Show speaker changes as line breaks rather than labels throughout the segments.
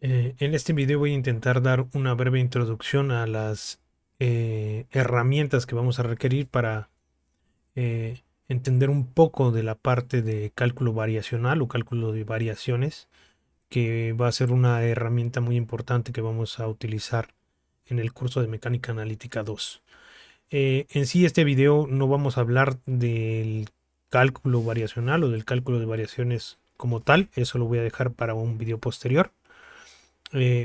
En este video voy a intentar dar una breve introducción a las herramientas que vamos a requerir para entender un poco de la parte de cálculo variacional o cálculo de variaciones, que va a ser una herramienta muy importante que vamos a utilizar en el curso de Mecánica Analítica 2. En sí, este video no vamos a hablar del cálculo variacional o del cálculo de variaciones como tal, eso lo voy a dejar para un video posterior.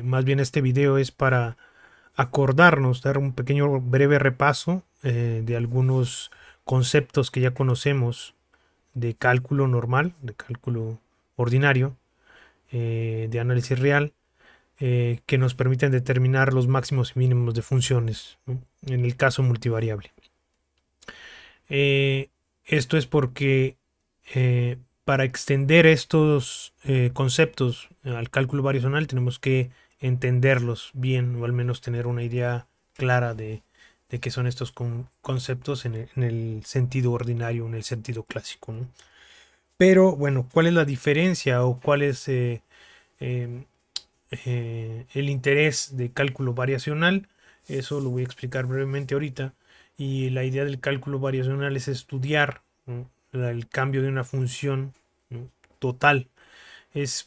Más bien este video es para acordarnos, dar un pequeño breve repaso de algunos conceptos que ya conocemos de cálculo normal, de cálculo ordinario, de análisis real, que nos permiten determinar los máximos y mínimos de funciones, ¿no? En el caso multivariable. Eh, Esto es porque para extender estos conceptos al cálculo variacional tenemos que entenderlos bien o al menos tener una idea clara de qué son estos conceptos en el sentido ordinario, en el sentido clásico, ¿no? Pero bueno, ¿cuál es la diferencia o cuál es eh, el interés de cálculo variacional? Eso lo voy a explicar brevemente ahorita. Y la idea del cálculo variacional es estudiar, ¿no?, el cambio de una función, ¿no?, total.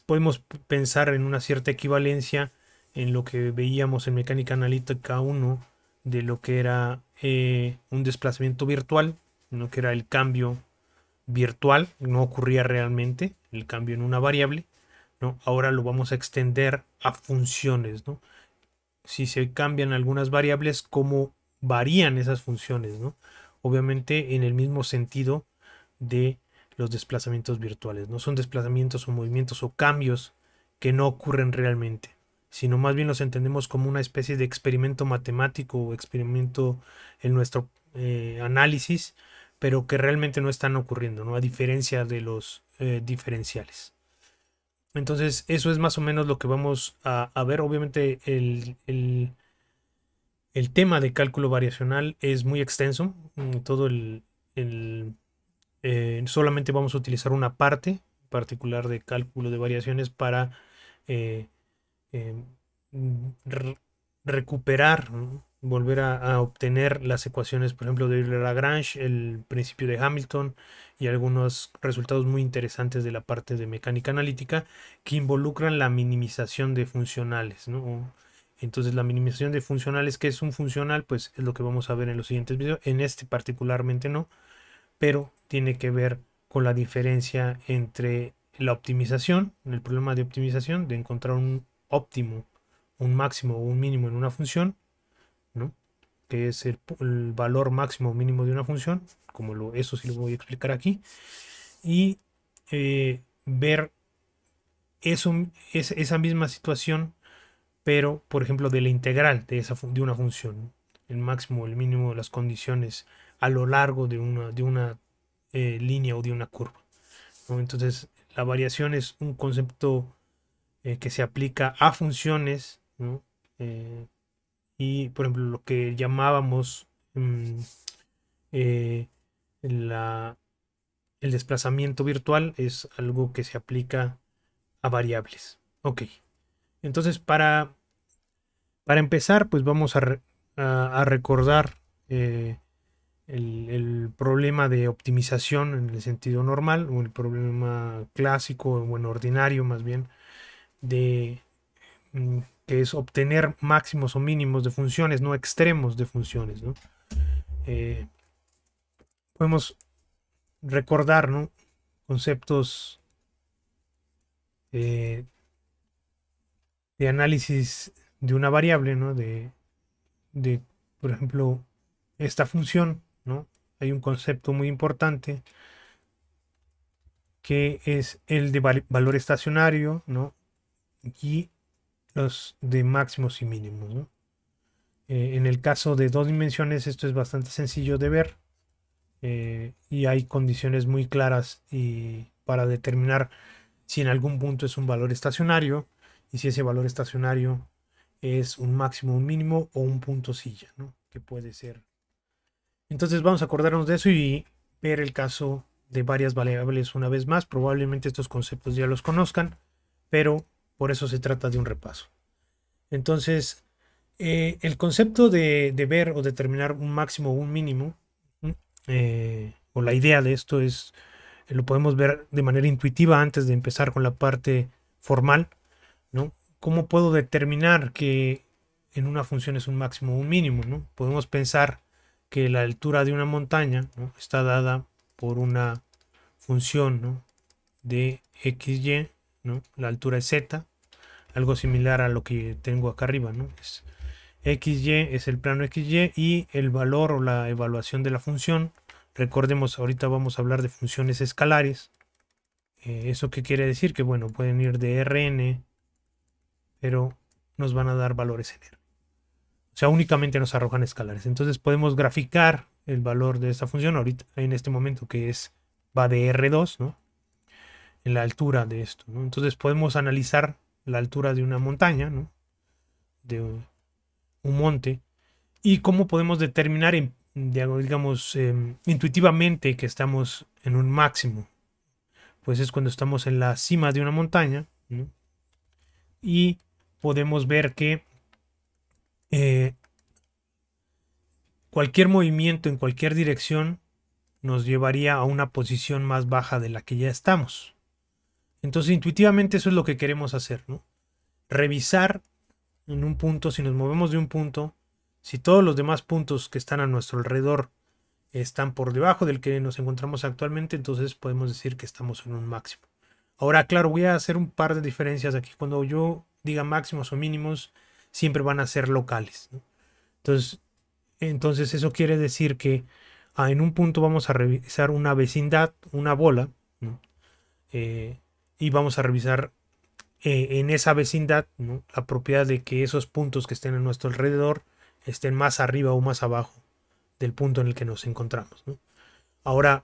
Podemos pensar en una cierta equivalencia en lo que veíamos en mecánica analítica 1 de lo que era un desplazamiento virtual, ¿no?, que era el cambio virtual, no ocurría realmente, el cambio en una variable, ¿no? Ahora lo vamos a extender a funciones, ¿no? Si se cambian algunas variables, cómo varían esas funciones, ¿no? Obviamente en el mismo sentido de los desplazamientos virtuales. No son desplazamientos o movimientos o cambios que no ocurren realmente, sino más bien los entendemos como una especie de experimento matemático o experimento en nuestro análisis, pero que realmente no están ocurriendo, ¿no?, a diferencia de los diferenciales. Entonces, eso es más o menos lo que vamos a ver. Obviamente, el tema de cálculo variacional es muy extenso. Todo el solamente vamos a utilizar una parte particular de cálculo de variaciones para eh, eh, re- recuperar, ¿no?, volver a obtener las ecuaciones, por ejemplo, de Euler-Lagrange, el principio de Hamilton y algunos resultados muy interesantes de la parte de mecánica analítica que involucran la minimización de funcionales, ¿no? Entonces, la minimización de funcionales, ¿qué es un funcional? Pues es lo que vamos a ver en los siguientes videos. En este particularmente no, pero tiene que ver con la diferencia entre la optimización, el problema de optimización, de encontrar un óptimo, un máximo o un mínimo en una función, ¿no?, que es el valor máximo o mínimo de una función, eso sí lo voy a explicar aquí, y ver esa misma situación, pero por ejemplo de la integral de una función, el máximo o el mínimo de las condiciones a lo largo de una línea o de una curva, ¿no? Entonces, la variación es un concepto que se aplica a funciones, ¿no? Y, por ejemplo, lo que llamábamos eh, la- el desplazamiento virtual es algo que se aplica a variables. Ok, entonces para empezar, pues vamos a recordar eh, el problema de optimización en el sentido normal, o el problema clásico, o bueno, ordinario más bien, de que es obtener máximos o mínimos de funciones, no extremos de funciones, ¿no? Eh, Podemos recordar, ¿no?, conceptos eh, de análisis de una variable, ¿no? De, por ejemplo, esta función, ¿no? Hay un concepto muy importante que es el de valor estacionario, ¿no?, y los de máximos y mínimos, ¿no? En el caso de dos dimensiones esto es bastante sencillo de ver, y hay condiciones muy claras para determinar si en algún punto es un valor estacionario y si ese valor estacionario es un máximo, un mínimo o un punto silla, ¿no?, que puede ser. Entonces vamos a acordarnos de eso y ver el caso de varias variables una vez más. Probablemente estos conceptos ya los conozcan, pero por eso se trata de un repaso. Entonces, el concepto de ver o determinar un máximo o un mínimo, o la idea de esto es, lo podemos ver de manera intuitiva antes de empezar con la parte formal, ¿no? ¿Cómo puedo determinar que en una función es un máximo o un mínimo, ¿no? Podemos pensar que la altura de una montaña, ¿no?, está dada por una función, ¿no?, de xy, ¿no? La altura es z, algo similar a lo que tengo acá arriba, ¿no? Es xy, es el plano xy, y el valor o la evaluación de la función. Recordemos, ahorita vamos a hablar de funciones escalares. ¿Eso qué quiere decir? Que bueno, pueden ir de Rn, pero nos van a dar valores en R. O sea, únicamente nos arrojan escalares. Entonces podemos graficar el valor de esta función ahorita, en este momento, que es, va de R2, ¿no?, en la altura de esto, ¿no? Entonces podemos analizar la altura de una montaña, ¿no?, de un monte, y cómo podemos determinar, digamos, intuitivamente que estamos en un máximo. Pues es cuando estamos en la cima de una montaña, ¿no?, y podemos ver que cualquier movimiento en cualquier dirección nos llevaría a una posición más baja de la que ya estamos. Entonces, intuitivamente eso es lo que queremos hacer, ¿no? Revisar en un punto, si nos movemos de un punto, si todos los demás puntos que están a nuestro alrededor están por debajo del que nos encontramos actualmente, entonces podemos decir que estamos en un máximo. Ahora, claro, voy a hacer un par de diferencias aquí. Cuando yo diga máximos o mínimos, siempre van a ser locales, ¿no? Entonces eso quiere decir que en un punto vamos a revisar una vecindad, una bola, ¿no?, y vamos a revisar en esa vecindad, ¿no?, la propiedad de que esos puntos que estén a nuestro alrededor estén más arriba o más abajo del punto en el que nos encontramos, ¿no? Ahora,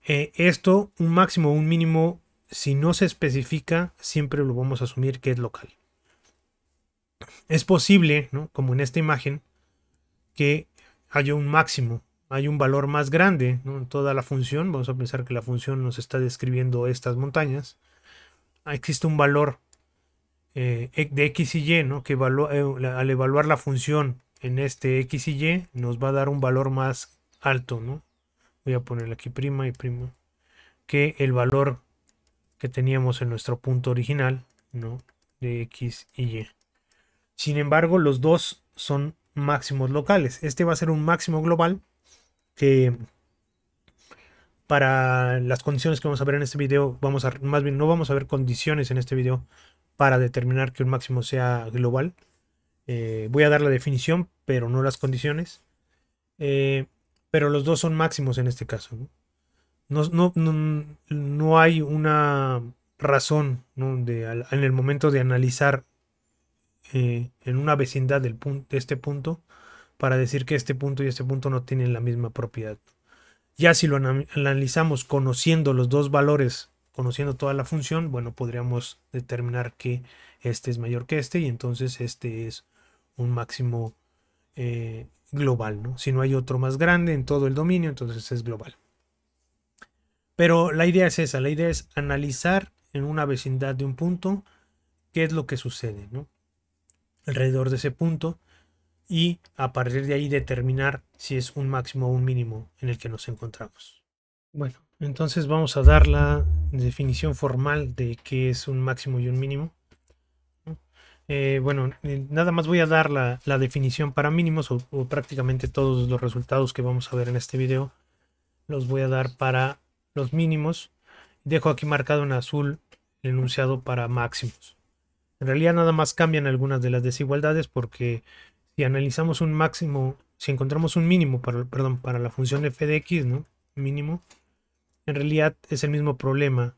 esto, un máximo o un mínimo, si no se especifica, siempre lo vamos a asumir que es local. Es posible, ¿no?, como en esta imagen, que haya un máximo, hay un valor más grande, ¿no?, en toda la función. Vamos a pensar que la función nos está describiendo estas montañas. Existe un valor de x y y, ¿no?, que al evaluar la función en este x y y nos va a dar un valor más alto, ¿no? Voy a ponerle aquí prima y prima, que el valor que teníamos en nuestro punto original, ¿no?, de x y y. Sin embargo, los dos son máximos locales. Este va a ser un máximo global que, para las condiciones que vamos a ver en este video, más bien no vamos a ver condiciones en este video para determinar que un máximo sea global. Voy a dar la definición, pero no las condiciones. Pero los dos son máximos en este caso, ¿no? No hay una razón, ¿no?, en el momento de analizar en una vecindad de este punto, para decir que este punto y este punto no tienen la misma propiedad. Ya si lo analizamos conociendo los dos valores, conociendo toda la función, bueno, podríamos determinar que este es mayor que este, y entonces este es un máximo global, ¿no? Si no hay otro más grande en todo el dominio, entonces es global. Pero la idea es esa, la idea es analizar en una vecindad de un punto qué es lo que sucede, ¿no?, alrededor de ese punto, y a partir de ahí determinar si es un máximo o un mínimo en el que nos encontramos. Bueno, entonces vamos a dar la definición formal de qué es un máximo y un mínimo. Nada más voy a dar la definición para mínimos, o prácticamente todos los resultados que vamos a ver en este video los voy a dar para los mínimos. Dejo aquí marcado en azul el enunciado para máximos. En realidad nada más cambian algunas de las desigualdades, porque si analizamos un máximo, si encontramos un mínimo para la función f de x, ¿no?, mínimo, en realidad es el mismo problema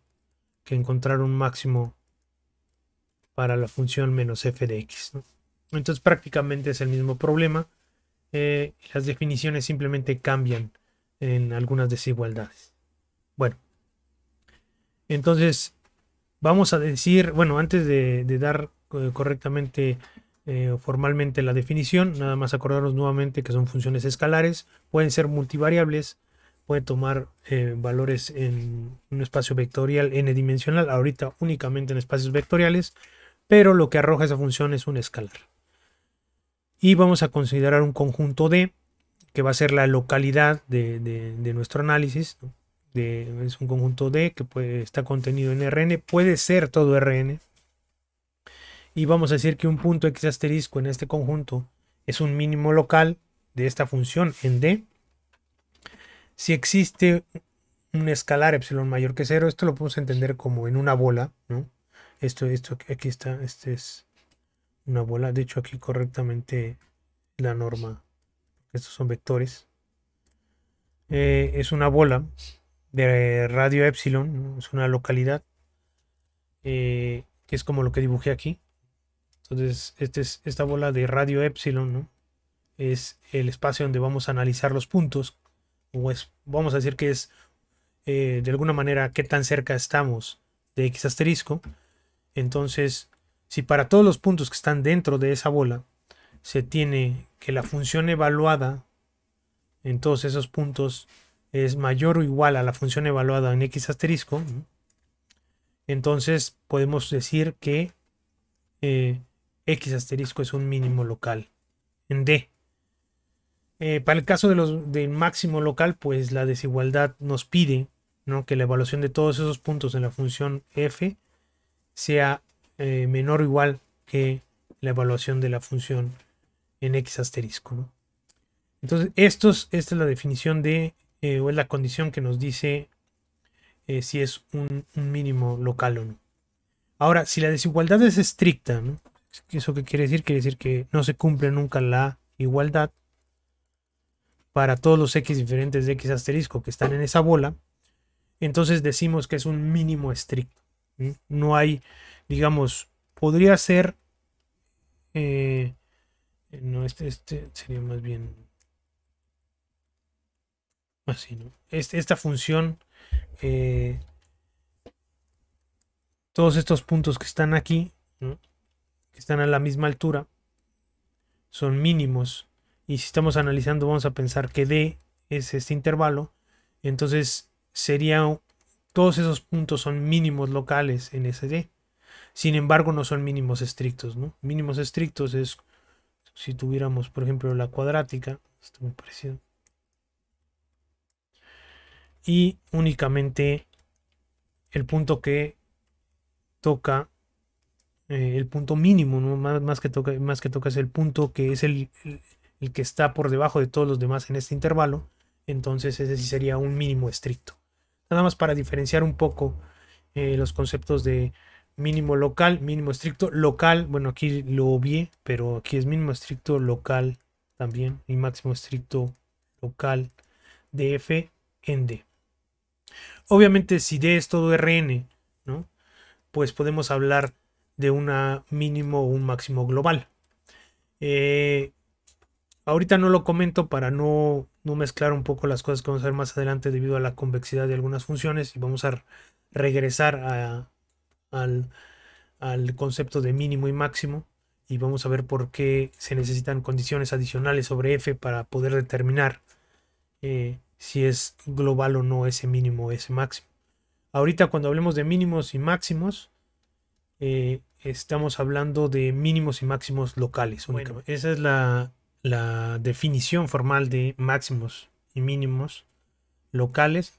que encontrar un máximo para la función menos f de x, ¿no? Entonces prácticamente es el mismo problema. Las definiciones simplemente cambian en algunas desigualdades. Bueno, entonces vamos a decir, bueno, antes de dar correctamente formalmente la definición, nada más acordarnos nuevamente que son funciones escalares, pueden ser multivariables, puede tomar valores en un espacio vectorial n-dimensional, ahorita únicamente en espacios vectoriales, pero lo que arroja esa función es un escalar. Y vamos a considerar un conjunto D, que va a ser la localidad de nuestro análisis, ¿no? Es un conjunto D que está contenido en Rn, puede ser todo Rn. Y vamos a decir que un punto x asterisco en este conjunto es un mínimo local de esta función en D. Si existe un escalar epsilon mayor que 0, esto lo podemos entender como en una bola, ¿no? Esto aquí está, este es una bola. De hecho, aquí correctamente la norma, estos son vectores. Es una bola de radio epsilon, ¿no? Es una localidad, que es como lo que dibujé aquí. Entonces, esta bola de radio epsilon, ¿no? Es el espacio donde vamos a analizar los puntos, vamos a decir que es de alguna manera qué tan cerca estamos de x asterisco. Entonces, si para todos los puntos que están dentro de esa bola se tiene que la función evaluada en todos esos puntos es mayor o igual a la función evaluada en x asterisco, ¿no? Entonces podemos decir que x asterisco es un mínimo local en D. Para el caso del máximo local, pues la desigualdad nos pide, ¿no?, que la evaluación de todos esos puntos en la función f sea menor o igual que la evaluación de la función en x asterisco, ¿no? Entonces, esta es la definición de, o es la condición que nos dice si es un mínimo local o no. Ahora, si la desigualdad es estricta, ¿no? ¿Eso qué quiere decir? Quiere decir que no se cumple nunca la igualdad para todos los x diferentes de x asterisco que están en esa bola. Entonces decimos que es un mínimo estricto. No hay, digamos, podría ser, no, este sería más bien así, ¿no? Esta función, todos estos puntos que están aquí, ¿no?, que están a la misma altura, son mínimos. Y si estamos analizando, vamos a pensar que D es este intervalo. Entonces sería, todos esos puntos son mínimos locales en ese D. Sin embargo, no son mínimos estrictos, ¿no? Mínimos estrictos es si tuviéramos, por ejemplo, la cuadrática. Esto muy parecido. Y únicamente el punto que toca, el punto mínimo, ¿no? Más que toca es el punto que es el que está por debajo de todos los demás en este intervalo. Entonces ese sí sería un mínimo estricto. Nada más para diferenciar un poco los conceptos de mínimo local, mínimo estricto. Local, bueno, aquí lo obvié, pero aquí es mínimo estricto local también, y máximo estricto local de f en D. Obviamente, si D es todo Rn, ¿no?, pues podemos hablar de una mínimo o un máximo global. Ahorita no lo comento para no mezclar un poco las cosas que vamos a ver más adelante debido a la convexidad de algunas funciones, y vamos a regresar al concepto de mínimo y máximo, y vamos a ver por qué se necesitan condiciones adicionales sobre f para poder determinar si es global o no ese mínimo o ese máximo. Ahorita, cuando hablemos de mínimos y máximos, estamos hablando de mínimos y máximos locales únicamente. Bueno, esa es la definición formal de máximos y mínimos locales.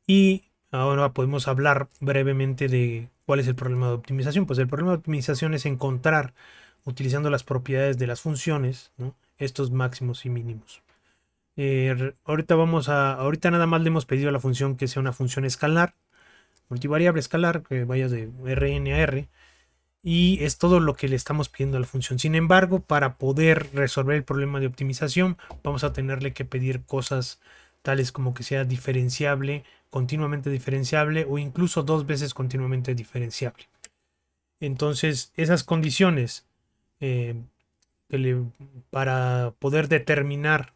Y ahora podemos hablar brevemente de cuál es el problema de optimización. Pues el problema de optimización es encontrar, utilizando las propiedades de las funciones, ¿no?, estos máximos y mínimos. Ahorita nada más le hemos pedido a la función que sea una función escalar, multivariable escalar, que vaya de Rn a R, y es todo lo que le estamos pidiendo a la función. Sin embargo, para poder resolver el problema de optimización, vamos a tenerle que pedir cosas tales como que sea diferenciable, continuamente diferenciable, o incluso 2 veces continuamente diferenciable. Entonces, esas condiciones para poder determinar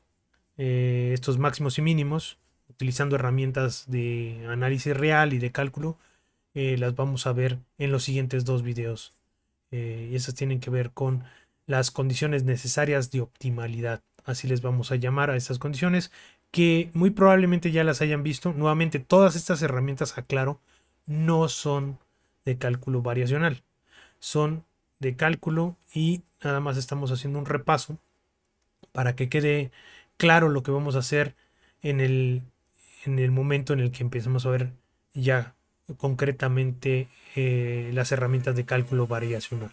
estos máximos y mínimos, utilizando herramientas de análisis real y de cálculo, las vamos a ver en los siguientes 2 videos. Y esas tienen que ver con las condiciones necesarias de optimalidad. Así les vamos a llamar a estas condiciones, que muy probablemente ya las hayan visto. Nuevamente, todas estas herramientas, aclaro, no son de cálculo variacional, son de cálculo y nada más estamos haciendo un repaso para que quede claro lo que vamos a hacer en el momento en el que empecemos a ver ya concretamente las herramientas de cálculo variacional.